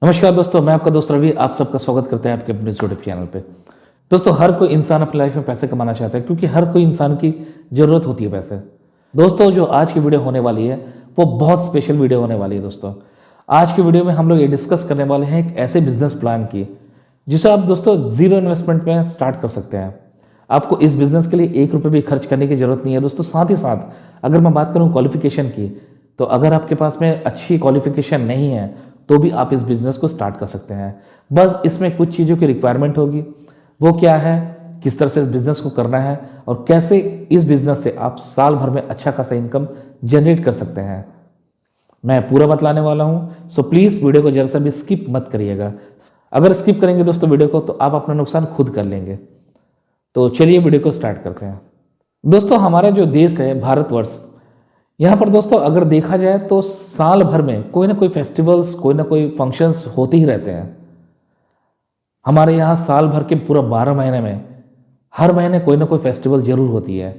नमस्कार दोस्तों, मैं आपका दोस्त रवि आप सबका स्वागत करते हैं आपके अपने यूट्यूब चैनल पे। दोस्तों, हर कोई इंसान अपनी लाइफ में पैसे कमाना चाहता है क्योंकि हर कोई इंसान की ज़रूरत होती है पैसे। दोस्तों, जो आज की वीडियो होने वाली है वो बहुत स्पेशल वीडियो होने वाली है। दोस्तों, आज की वीडियो में हम लोग ये डिस्कस करने वाले हैं एक ऐसे बिजनेस प्लान की जिसे आप दोस्तों जीरो इन्वेस्टमेंट में स्टार्ट कर सकते हैं। आपको इस बिजनेस के लिए एक रुपये भी खर्च करने की जरूरत नहीं है। दोस्तों, साथ ही साथ अगर मैं बात करूँ क्वालिफिकेशन की, तो अगर आपके पास में अच्छी क्वालिफिकेशन नहीं है तो भी आप इस बिजनेस को स्टार्ट कर सकते हैं। बस इसमें कुछ चीज़ों की रिक्वायरमेंट होगी। वो क्या है, किस तरह से इस बिजनेस को करना है और कैसे इस बिजनेस से आप साल भर में अच्छा खासा इनकम जनरेट कर सकते हैं, मैं पूरा बतलाने वाला हूं। सो प्लीज़ वीडियो को जरा सा भी स्किप मत करिएगा। अगर स्किप करेंगे दोस्तों वीडियो को तो आप अपना नुकसान खुद कर लेंगे। तो चलिए वीडियो को स्टार्ट करते हैं। दोस्तों, हमारा जो देश है भारतवर्ष, यहाँ पर दोस्तों अगर देखा जाए तो साल भर में कोई ना कोई फेस्टिवल्स, कोई ना कोई फंक्शंस होते ही रहते हैं। हमारे यहाँ साल भर के पूरा 12 महीने में हर महीने कोई ना कोई फेस्टिवल जरूर होती है।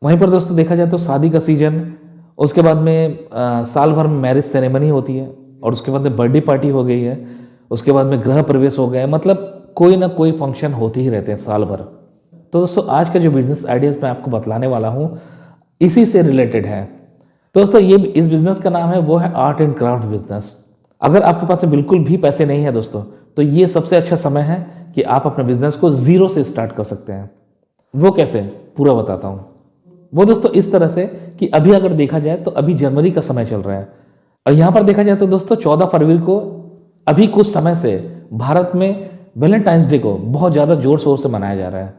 वहीं पर दोस्तों देखा जाए तो शादी का सीजन, उसके बाद में साल भर में मैरिज सेरेमनी होती है और उसके बाद में बर्थडे पार्टी हो गई है, उसके बाद में गृह प्रवेश हो गए। मतलब कोई ना कोई फंक्शन होते ही रहते हैं साल भर। तो दोस्तों, आज का जो बिजनेस आइडियाज मैं आपको बतलाने वाला हूँ इसी से रिलेटेड है। दोस्तों, ये इस बिजनेस का नाम है वो है आर्ट एंड क्राफ्ट बिजनेस। अगर आपके पास बिल्कुल भी पैसे नहीं है दोस्तों, तो ये सबसे अच्छा समय है कि आप अपने बिजनेस को जीरो से स्टार्ट कर सकते हैं। वो कैसे, पूरा बताता हूँ। वो दोस्तों इस तरह से कि अभी अगर देखा जाए तो अभी जनवरी का समय चल रहा है और यहाँ पर देखा जाए तो दोस्तों 14 फरवरी को अभी कुछ समय से भारत में वैलेंटाइंस डे को बहुत ज़्यादा जोर शोर से मनाया जा रहा है।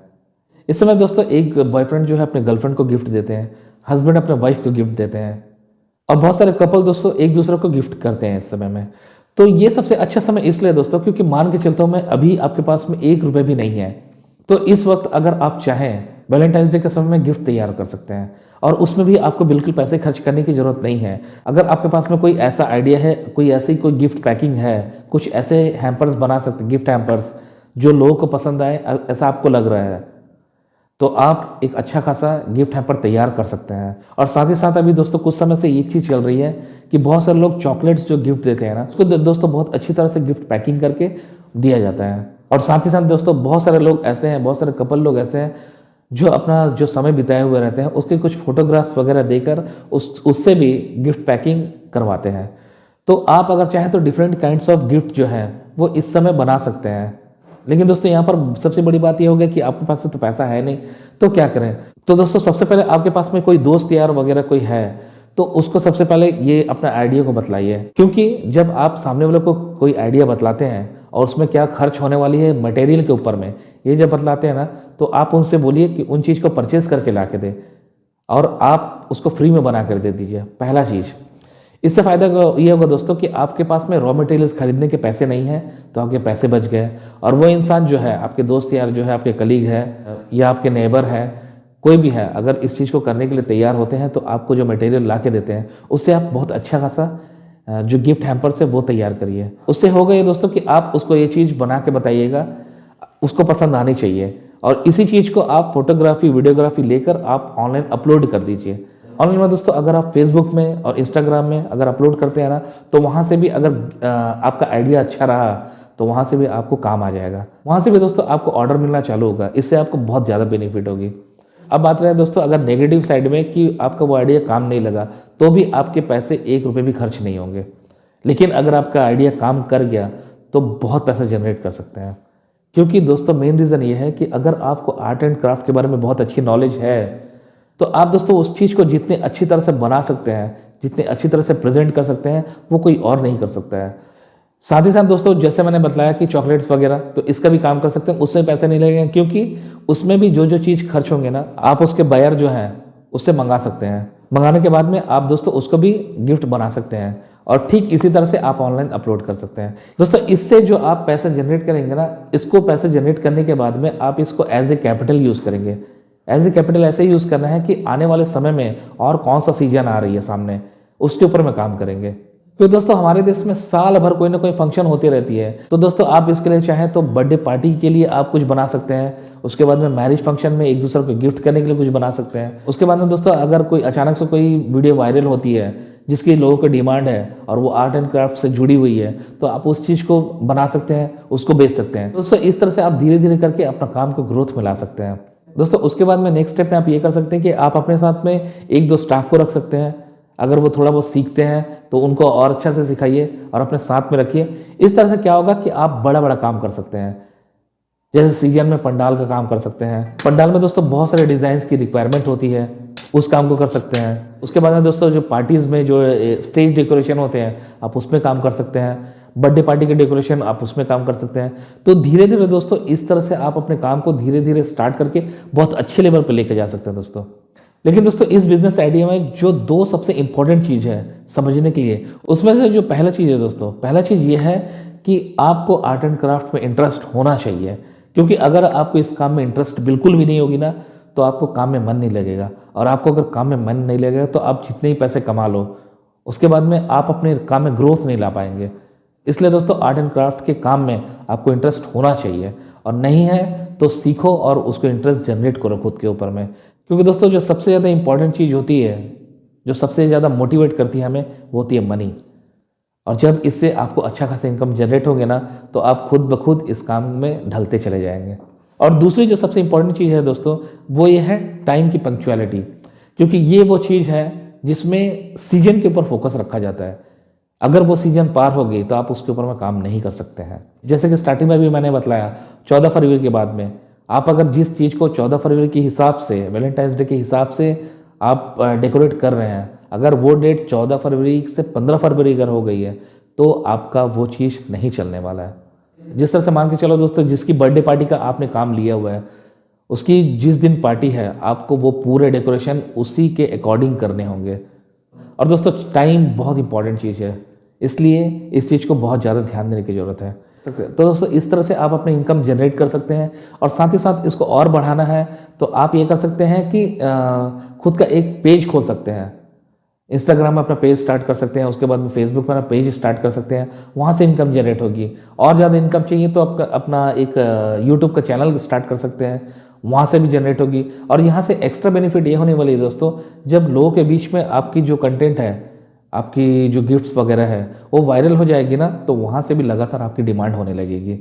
इस समय दोस्तों एक बॉयफ्रेंड जो है अपने गर्लफ्रेंड को गिफ्ट देते हैं, हस्बैंड अपने वाइफ को गिफ्ट देते हैं और बहुत सारे कपल दोस्तों एक दूसरे को गिफ्ट करते हैं इस समय में। तो ये सबसे अच्छा समय इसलिए दोस्तों क्योंकि मान के चलता हूँ मैं, अभी आपके पास में एक रुपये भी नहीं है तो इस वक्त अगर आप चाहें वैलेंटाइंस डे के समय में गिफ्ट तैयार कर सकते हैं और उसमें भी आपको बिल्कुल पैसे खर्च करने की जरूरत नहीं है। अगर आपके पास में कोई ऐसा आइडिया है, कोई ऐसी कोई गिफ्ट पैकिंग है, कुछ ऐसे हैम्पर्स बना सकते, गिफ्ट हैम्पर्स जो लोगों को पसंद आए, ऐसा आपको लग रहा है, तो आप एक अच्छा खासा गिफ्ट हैम्पर तैयार कर सकते हैं। और साथ ही साथ अभी दोस्तों कुछ समय से एक चीज़ चल रही है कि बहुत सारे लोग चॉकलेट्स जो गिफ्ट देते हैं ना, उसको दोस्तों बहुत अच्छी तरह से गिफ्ट पैकिंग करके दिया जाता है। और साथ ही साथ दोस्तों बहुत सारे लोग ऐसे हैं, बहुत सारे कपल लोग ऐसे हैं जो अपना जो समय बिताए हुए रहते हैं उसके कुछ फोटोग्राफ्स वगैरह देकर उससे भी गिफ्ट पैकिंग करवाते हैं। तो आप अगर चाहें तो डिफरेंट काइंड्स ऑफ गिफ्ट जो है वो इस समय बना सकते हैं। लेकिन दोस्तों यहाँ पर सबसे बड़ी बात यह हो गया कि आपके पास तो पैसा है नहीं, तो क्या करें। तो दोस्तों सबसे पहले आपके पास में कोई दोस्त यार वगैरह कोई है तो उसको सबसे पहले ये अपना आइडिया को बतलाइए, क्योंकि जब आप सामने वाले को कोई आइडिया बतलाते हैं और उसमें क्या खर्च होने वाली है मटेरियल के ऊपर में, ये जब बतलाते हैं ना, तो आप उनसे बोलिए कि उन चीज़ को परचेज करके ला के दे और आप उसको फ्री में बना कर दे दीजिए। पहला चीज़, इससे फ़ायदा ये होगा दोस्तों कि आपके पास में रॉ मटेरियल्स खरीदने के पैसे नहीं हैं तो आपके पैसे बच गए और वो इंसान जो है आपके दोस्त यार जो है, आपके कलीग है या आपके नेबर है, कोई भी है, अगर इस चीज़ को करने के लिए तैयार होते हैं तो आपको जो मटेरियल ला के देते हैं उससे आप बहुत अच्छा खासा जो गिफ्ट हैम्पर्स है वो तैयार करिए। उससे होगा ये दोस्तों कि आप उसको ये चीज़ बना के बताइएगा, उसको पसंद आनी चाहिए और इसी चीज़ को आप फोटोग्राफी वीडियोग्राफी लेकर आप ऑनलाइन अपलोड कर दीजिए। ऑनलाइन में दोस्तों अगर आप फेसबुक में और इंस्टाग्राम में अगर अपलोड करते हैं ना, तो वहाँ से भी अगर आपका आइडिया अच्छा रहा तो वहाँ से भी आपको काम आ जाएगा, वहाँ से भी दोस्तों आपको ऑर्डर मिलना चालू होगा। इससे आपको बहुत ज़्यादा बेनिफिट होगी। अब बात रहे दोस्तों अगर नेगेटिव साइड में कि आपका वो आइडिया काम नहीं लगा तो भी आपके पैसे एक रुपये भी खर्च नहीं होंगे। लेकिन अगर आपका आइडिया काम कर गया तो बहुत पैसा जनरेट कर सकते हैं। क्योंकि दोस्तों मेन रीज़न ये है कि अगर आपको आर्ट एंड क्राफ्ट के बारे में बहुत अच्छी नॉलेज है तो आप दोस्तों उस चीज़ को जितने अच्छी तरह से बना सकते हैं, जितने अच्छी तरह से प्रेजेंट कर सकते हैं, वो कोई और नहीं कर सकता है। साथ ही साथ दोस्तों जैसे मैंने बताया कि चॉकलेट्स वगैरह, तो इसका भी काम कर सकते हैं, उसमें पैसे नहीं लगेंगे क्योंकि उसमें भी जो जो चीज़ खर्च होंगे ना, आप उसके बायर जो हैं उससे मंगा सकते हैं। मंगाने के बाद में आप दोस्तों उसको भी गिफ्ट बना सकते हैं और ठीक इसी तरह से आप ऑनलाइन अपलोड कर सकते हैं। दोस्तों इससे जो आप पैसे जनरेट करेंगे ना, इसको पैसे जनरेट करने के बाद में आप इसको एज ए कैपिटल यूज़ करेंगे। एज ए कैपिटल ऐसे यूज़ करना है कि आने वाले समय में और कौन सा सीजन आ रही है सामने, उसके ऊपर में काम करेंगे। क्योंकि दोस्तों हमारे देश में साल भर कोई ना कोई फंक्शन होती रहती है। तो दोस्तों आप इसके लिए चाहें तो बर्थडे पार्टी के लिए आप कुछ बना सकते हैं, उसके बाद में मैरिज फंक्शन में एक दूसरे को गिफ्ट करने के लिए कुछ बना सकते हैं। उसके बाद में दोस्तों अगर कोई अचानक से कोई वीडियो वायरल होती है जिसकी लोगों की डिमांड है और वो आर्ट एंड क्राफ्ट से जुड़ी हुई है, तो आप उस चीज़ को बना सकते हैं, उसको बेच सकते हैं। दोस्तों इस तरह से आप धीरे धीरे करके अपना काम को ग्रोथ में ला सकते हैं। दोस्तों उसके बाद में नेक्स्ट स्टेप में आप ये कर सकते हैं कि आप अपने साथ में 1-2 स्टाफ को रख सकते हैं। अगर वो थोड़ा बहुत सीखते हैं तो उनको और अच्छा से सिखाइए और अपने साथ में रखिए। इस तरह से क्या होगा कि आप बड़ा बड़ा काम कर सकते हैं। जैसे सीजन में पंडाल का काम कर सकते हैं। पंडाल में दोस्तों बहुत सारे डिज़ाइंस की रिक्वायरमेंट होती है, उस काम को कर सकते हैं। उसके बाद में दोस्तों जो पार्टीज़ में जो स्टेज डेकोरेशन होते हैं, आप उसमें काम कर सकते हैं। बर्थडे पार्टी के डेकोरेशन आप उसमें काम कर सकते हैं। तो धीरे धीरे दोस्तों इस तरह से आप अपने काम को धीरे धीरे स्टार्ट करके बहुत अच्छे लेवल पर लेके जा सकते हैं दोस्तों। लेकिन दोस्तों इस बिजनेस आइडिया में जो 2 सबसे इंपॉर्टेंट चीज़ है समझने के लिए, उसमें से जो पहला चीज़ है दोस्तों, पहला चीज़ ये है कि आपको आर्ट एंड क्राफ्ट में इंटरेस्ट होना चाहिए। क्योंकि अगर आपको इस काम में इंटरेस्ट बिल्कुल भी नहीं होगी ना, तो आपको काम में मन नहीं लगेगा। और आपको अगर काम में मन नहीं लगेगा तो आप जितने ही पैसे कमा लो, उसके बाद में आप अपने काम में ग्रोथ नहीं ला पाएंगे। इसलिए दोस्तों आर्ट एंड क्राफ्ट के काम में आपको इंटरेस्ट होना चाहिए, और नहीं है तो सीखो और उसको इंटरेस्ट जनरेट करो खुद के ऊपर में। क्योंकि दोस्तों जो सबसे ज़्यादा इंपॉर्टेंट चीज़ होती है, जो सबसे ज़्यादा मोटिवेट करती है हमें, वो होती है मनी। और जब इससे आपको अच्छा खासा इनकम जनरेट होगे ना, तो आप खुद ब खुद इस काम में ढलते चले जाएंगे। और दूसरी जो सबसे इंपॉर्टेंट चीज़ है दोस्तों, वो ये है टाइम की पंक्चुअलिटी। क्योंकि ये वो चीज़ है जिसमें सीजन के ऊपर फोकस रखा जाता है। अगर वो सीजन पार हो गई तो आप उसके ऊपर में काम नहीं कर सकते हैं। जैसे कि स्टार्टिंग में भी मैंने बताया, 14 फरवरी के बाद में आप अगर जिस चीज़ को 14 फरवरी के हिसाब से, वैलेंटाइंस डे के हिसाब से आप डेकोरेट कर रहे हैं, अगर वो डेट 14 फरवरी से 15 फरवरी अगर हो गई है, तो आपका वो चीज़ नहीं चलने वाला है। जिस तरह से मान के चलो दोस्तों, जिसकी बर्थडे पार्टी का आपने काम लिया हुआ है, उसकी जिस दिन पार्टी है, आपको वो पूरे डेकोरेशन उसी के अकॉर्डिंग करने होंगे। और दोस्तों टाइम बहुत इंपॉर्टेंट चीज़ है, इसलिए इस चीज़ को बहुत ज़्यादा ध्यान देने की ज़रूरत है। तो दोस्तों इस तरह से आप अपनी इनकम जनरेट कर सकते हैं। और साथ ही साथ इसको और बढ़ाना है तो आप ये कर सकते हैं कि खुद का एक पेज खोल सकते हैं। इंस्टाग्राम में अपना पेज स्टार्ट कर सकते हैं, उसके बाद में फेसबुक में अपना पेज स्टार्ट कर सकते हैं, वहाँ से इनकम जनरेट होगी। और ज़्यादा इनकम चाहिए तो आप अपना एक यूट्यूब का चैनल स्टार्ट कर सकते हैं, वहाँ से भी जनरेट होगी। और यहाँ से एक्स्ट्रा बेनिफिट ये होने वाली है दोस्तों, जब लोगों के बीच में आपकी जो कंटेंट है, आपकी जो गिफ्ट्स वगैरह है, वो वायरल हो जाएगी ना, तो वहाँ से भी लगातार आपकी डिमांड होने लगेगी।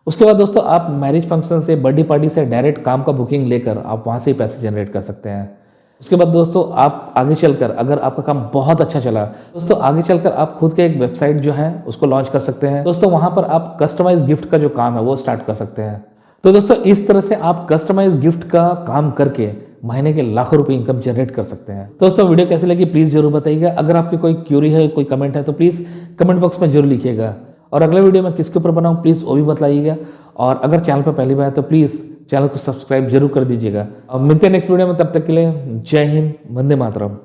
उसके बाद दोस्तों आप मैरिज फंक्शन से, बर्थडे पार्टी से डायरेक्ट काम का बुकिंग लेकर आप वहाँ से ही पैसे जनरेट कर सकते हैं। उसके बाद दोस्तों आप आगे चलकर, अगर आपका काम बहुत अच्छा चला दोस्तों, आगे चलकर आप खुद के एक वेबसाइट जो है उसको लॉन्च कर सकते हैं दोस्तों। वहाँ पर आप कस्टमाइज गिफ्ट का जो काम है वो स्टार्ट कर सकते हैं। तो दोस्तों इस तरह से आप कस्टमाइज गिफ्ट का काम करके महीने के लाखों रुपए इनकम जनरेट कर सकते हैं। दोस्तों वीडियो कैसे लगी प्लीज़ जरूर बताइएगा। अगर आपकी कोई क्यूरी है, कोई कमेंट है, तो प्लीज़ कमेंट बॉक्स में जरूर लिखिएगा। और अगले वीडियो में किसके ऊपर बनाऊँ प्लीज़ वो भी बताइएगा। और अगर चैनल पर पहली बार है तो प्लीज़ चैनल को सब्सक्राइब जरूर कर दीजिएगा। और मिलते हैं नेक्स्ट वीडियो में, तब तक के लिए जय हिंद, वंदे मातरम।